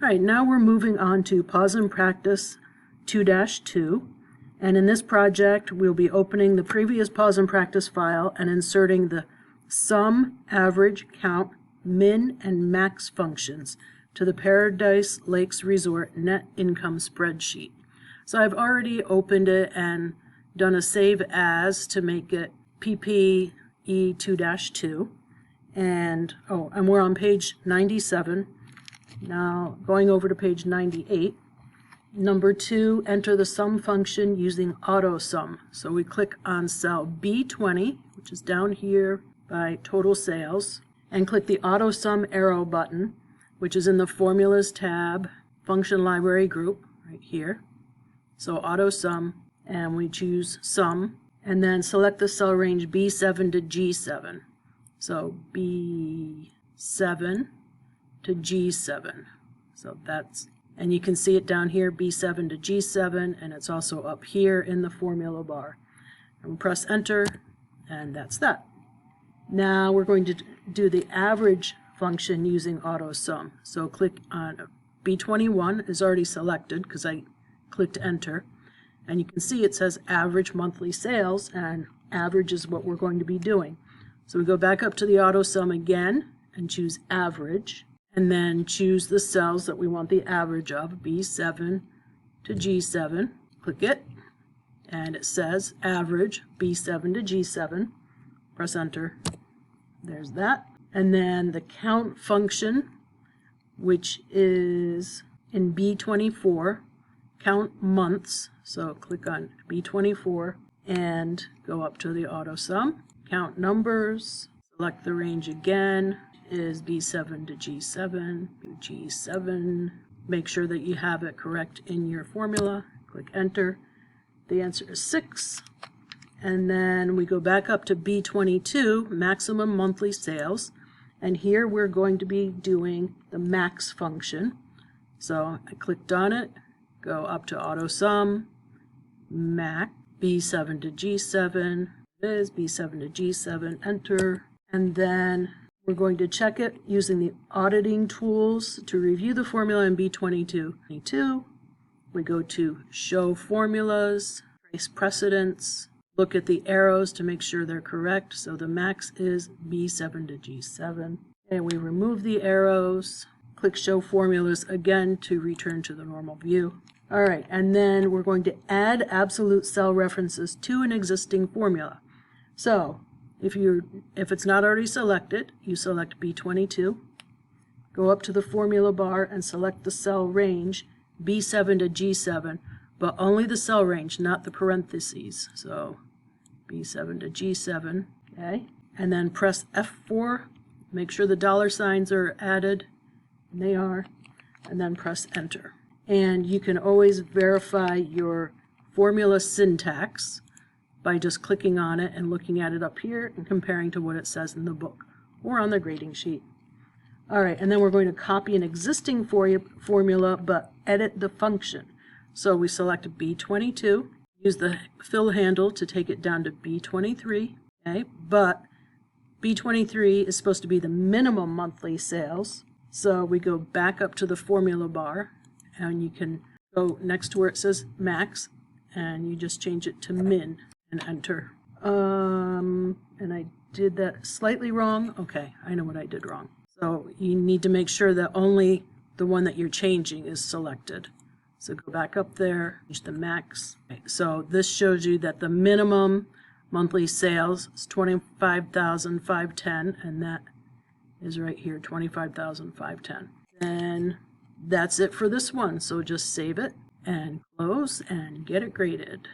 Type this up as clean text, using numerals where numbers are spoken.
All right, now we're moving on to Pause and Practice 2-2. And in this project, we'll be opening the previous Pause and Practice file and inserting the sum, average, count, min, and max functions to the Paradise Lakes Resort net income spreadsheet. So I've already opened it and done a save as to make it PPE 2-2. And we're on page 97. Now going over to page 98. Number 2, enter the sum function using AutoSum. So we click on cell B20, which is down here by total sales, and click the AutoSum arrow button, which is in the Formulas tab, Function Library group, right here. So AutoSum, and we choose Sum, and then select the cell range B7 to G7. So B7 to G7. So that's, and you can see it down here, B7 to G7, and it's also up here in the formula bar. And press enter, and that's that. Now we're going to do the average function using AutoSum. So click on B21 is already selected because I clicked enter. And you can see it says average monthly sales, and average is what we're going to be doing. So we go back up to the AutoSum again and choose average, and then choose the cells that we want the average of, B7 to G7. Click it, and it says average B7 to G7. Press enter. There's that. And then the count function, which is in B24, count months. So click on B24 and go up to the AutoSum. Count numbers, select the range again, is B7 to G7, G7. Make sure that you have it correct in your formula. Click enter. The answer is 6. And then we go back up to B22, maximum monthly sales. And here we're going to be doing the max function. So I clicked on it, go up to AutoSum, max, B7 to G7, it is B7 to G7, enter. And then we're going to check it using the auditing tools to review the formula in B22. We go to show formulas, trace precedents, look at the arrows to make sure they're correct. So the max is B7 to G7. And we remove the arrows, click show formulas again to return to the normal view. All right, and then we're going to add absolute cell references to an existing formula. So if it's not already selected, you select B22, go up to the formula bar and select the cell range B7 to G7, but only the cell range, not the parentheses. So B7 to G7, okay? And then press F4, make sure the dollar signs are added, and they are, and then press enter. And you can always verify your formula syntax by just clicking on it and looking at it up here and comparing to what it says in the book or on the grading sheet. All right, and then we're going to copy an existing formula but edit the function. So we select B22, use the fill handle to take it down to B23, okay? But B23 is supposed to be the minimum monthly sales. So we go back up to the formula bar, and you can go next to where it says max, and you just change it to min and enter. And I did that slightly wrong. Okay, I know what I did wrong. So you need to make sure that only the one that you're changing is selected. So go back up there, change the max. Okay, so this shows you that the minimum monthly sales is $25,510, and that is right here, $25,510. Then that's it for this one. So just save it and close and get it graded.